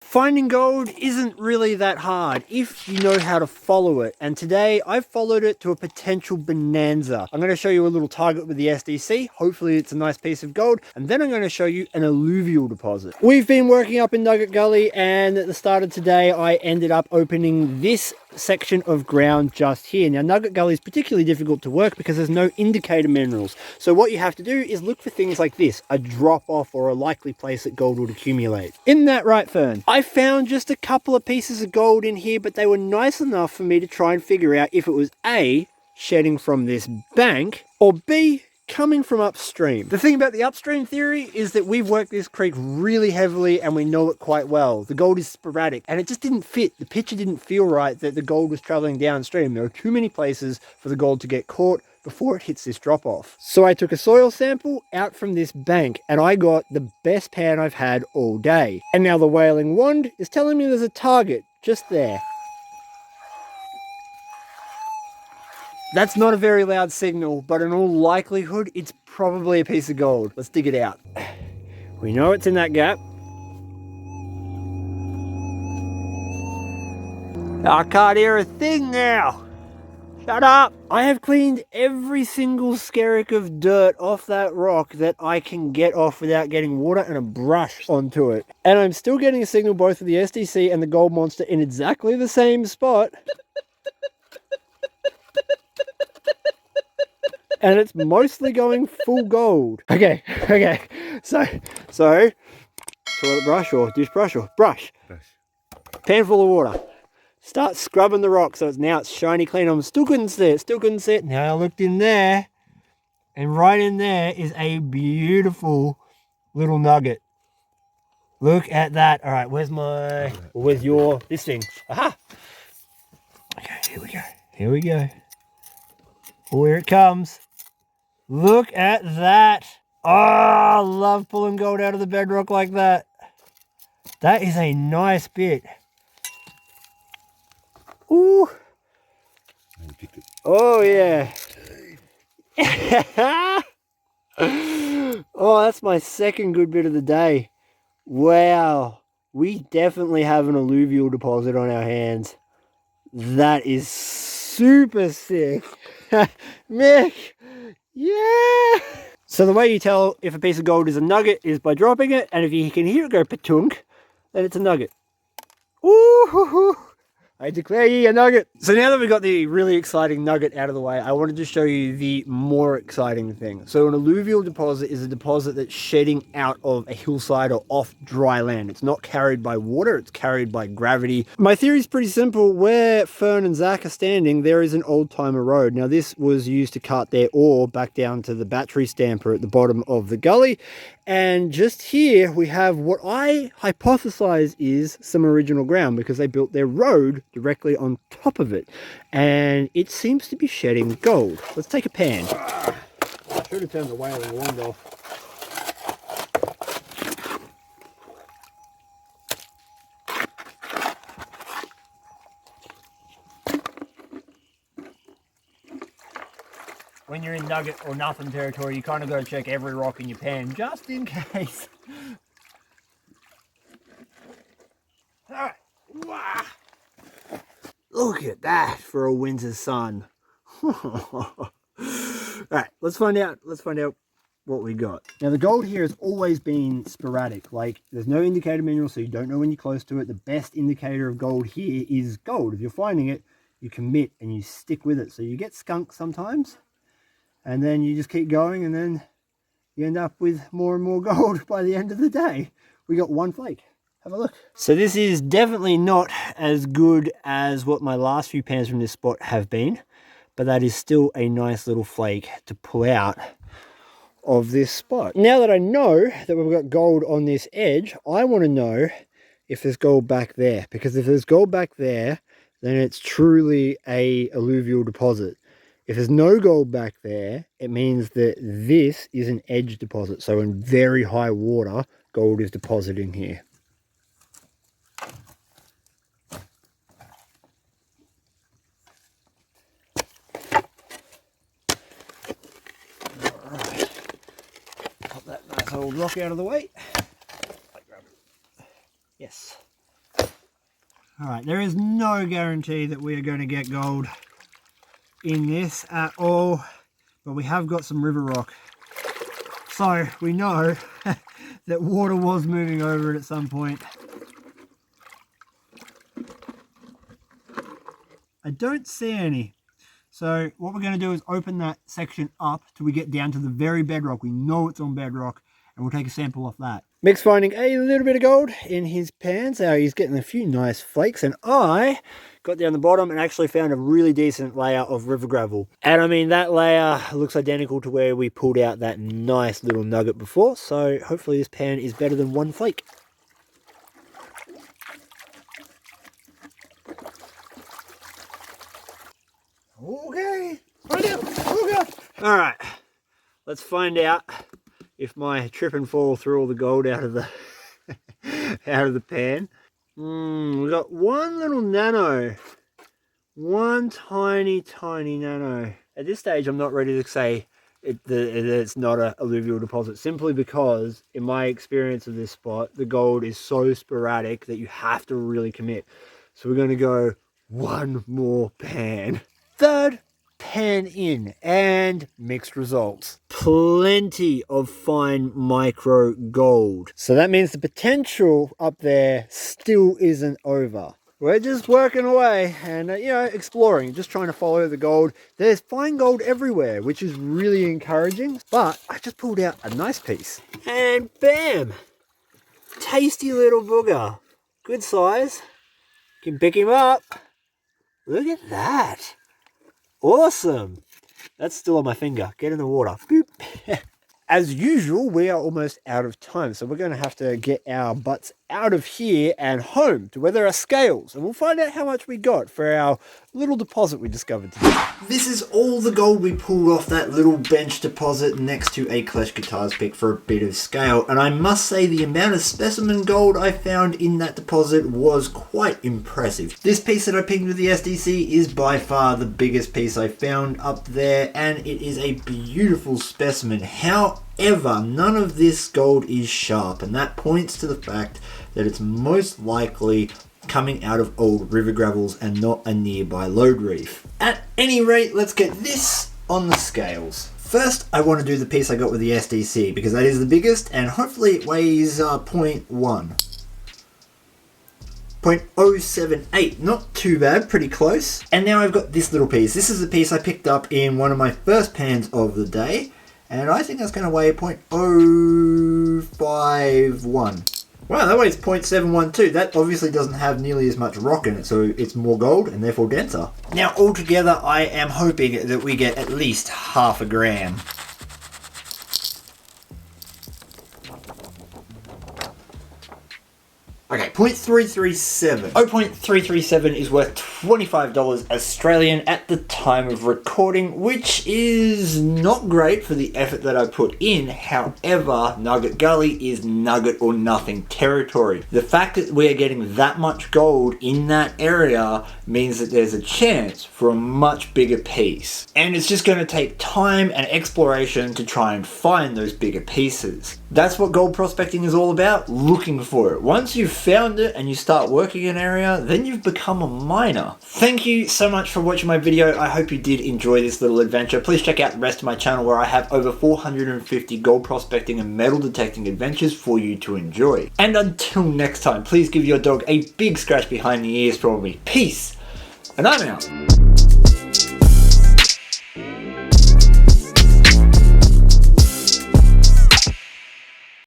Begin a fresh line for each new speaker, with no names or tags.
Finding gold isn't really that hard if you know how to follow it. And today I've followed it to a potential bonanza. I'm going to show you a little target with the SDC. Hopefully it's a nice piece of gold. And then I'm going to show you an alluvial deposit. We've been working up in Nugget Gully, and at the start of today I ended up opening this section of ground just here. Now Nugget Gully is particularly difficult to work because there's no indicator minerals. So what you have to do is look for things like this, a drop off or a likely place that gold would accumulate. Isn't that right, Fern? I found just a couple of pieces of gold in here, but they were nice enough for me to try and figure out if it was A, shedding from this bank, or B, coming from upstream. The thing about the upstream theory is that we've worked this creek really heavily and we know it quite well. The gold is sporadic and it just didn't fit. The picture didn't feel right that the gold was traveling downstream. There are too many places for the gold to get caught before it hits this drop off. So I took a soil sample out from this bank and I got the best pan I've had all day. And now the wailing wand is telling me there's a target just there. That's not a very loud signal, but in all likelihood, it's probably a piece of gold. Let's dig it out. We know it's in that gap. I can't hear a thing now. Shut up. I have cleaned every single skerrick of dirt off that rock that I can get off without getting water and a brush onto it. And I'm still getting a signal both of the SDC and the gold monster in exactly the same spot. And it's mostly going full gold. Okay. So, toilet brush or dish brush or brush. Pan full of water. Start scrubbing the rock so it's shiny clean. I still couldn't see it. Now I looked in there, and right in there is a beautiful little nugget. Look at that. All right, where's this thing? Aha! Okay, here we go. Oh, here it comes. Look at that. Oh, I love pulling gold out of the bedrock like that. That is a nice bit. Ooh. Oh, yeah. Oh, that's my second good bit of the day. Wow. We definitely have an alluvial deposit on our hands. That is super sick. Mick. Yeah! So the way you tell if a piece of gold is a nugget is by dropping it, and if you can hear it go patunk, then it's a nugget. Woo-hoo-hoo! I declare ye a nugget. So now that we've got the really exciting nugget out of the way, I wanted to show you the more exciting thing. So an alluvial deposit is a deposit that's shedding out of a hillside or off dry land. It's not carried by water, it's carried by gravity. My theory is pretty simple. Where Fern and Zach are standing, there is an old-timer road. Now this was used to cart their ore back down to the battery stamper at the bottom of the gully. And just here we have what I hypothesize is some original ground because they built their road directly on top of it. And it seems to be shedding gold. Let's take a pan. Should have turned the wailing wand off. When you're in nugget or nothing territory, you kind of got to check every rock in your pan just in case. Alright. Wow. Look at that for a winter sun. Alright, let's find out what we got. Now the gold here has always been sporadic. Like there's no indicator mineral, so you don't know when you're close to it. The best indicator of gold here is gold. If you're finding it, you commit and you stick with it. So you get skunked sometimes. And then you just keep going and then you end up with more and more gold by the end of the day. We got one flake. Have a look. So this is definitely not as good as what my last few pans from this spot have been, but that is still a nice little flake to pull out of this spot. Now that I know that we've got gold on this edge, I want to know if there's gold back there, because if there's gold back there, then it's truly a alluvial deposit. If there's no gold back there, it means that this is an edge deposit. So in very high water, gold is depositing here. Alright. Pop that nice old rock out of the way. Yes. Alright, there is no guarantee that we are going to get gold in this at all, but we have got some river rock. So we know that water was moving over it at some point. I don't see any. So what we're going to do is open that section up till we get down to the very bedrock. We know it's on bedrock, and we'll take a sample off that. Mick's finding a little bit of gold in his pans. He's getting a few nice flakes, and I got down the bottom and actually found a really decent layer of river gravel. And I mean, that layer looks identical to where we pulled out that nice little nugget before, so hopefully this pan is better than one flake. Okay, find out. Oh God. All right, let's find out if my trip and fall threw all the gold out of the out of the pan. We got one little nano, one tiny nano. At this stage, I'm not ready to say it's not an alluvial deposit, simply because in my experience of this spot, the gold is so sporadic that you have to really commit. So we're going to go one more pan. Third pan in, and mixed results. Plenty of fine micro gold. So that means the potential up there still isn't over. We're just working away and, you know, exploring, just trying to follow the gold. There's fine gold everywhere, which is really encouraging. But I just pulled out a nice piece. And bam! Tasty little booger. Good size. Can pick him up. Look at that. Awesome. That's still on my finger. Get in the water. Boop. As usual, we are almost out of time, so we're going to have to get our butts out of here and home to where there are scales, and we'll find out how much we got for our little deposit we discovered today. This is all the gold we pulled off that little bench deposit next to a Clash Guitars pick for a bit of scale, and I must say the amount of specimen gold I found in that deposit was quite impressive. This piece that I picked with the SDC is by far the biggest piece I found up there, and it is a beautiful specimen. However, none of this gold is sharp, and that points to the fact that it's most likely coming out of old river gravels and not a nearby lode reef. At any rate, let's get this on the scales. First, I want to do the piece I got with the SDC, because that is the biggest, and hopefully it weighs 0.1. 0.078, not too bad, pretty close. And now I've got this little piece. This is a piece I picked up in one of my first pans of the day, and I think that's going to weigh 0.051. Wow, that weighs 0.712. That obviously doesn't have nearly as much rock in it, so it's more gold and therefore denser. Now, altogether, I am hoping that we get at least half a gram. Okay, 0.337. 0.337 is worth $25 Australian at the time of recording, which is not great for the effort that I put in. However, Nugget Gully is nugget or nothing territory. The fact that we're getting that much gold in that area means that there's a chance for a much bigger piece. And it's just going to take time and exploration to try and find those bigger pieces. That's what gold prospecting is all about, looking for it. Once you've found it and you start working an area, then you've become a miner. Thank you so much for watching my video. I hope you did enjoy this little adventure. Please check out the rest of my channel where I have over 450 gold prospecting and metal detecting adventures for you to enjoy. And until next time, please give your dog a big scratch behind the ears for me. Peace, and I'm out.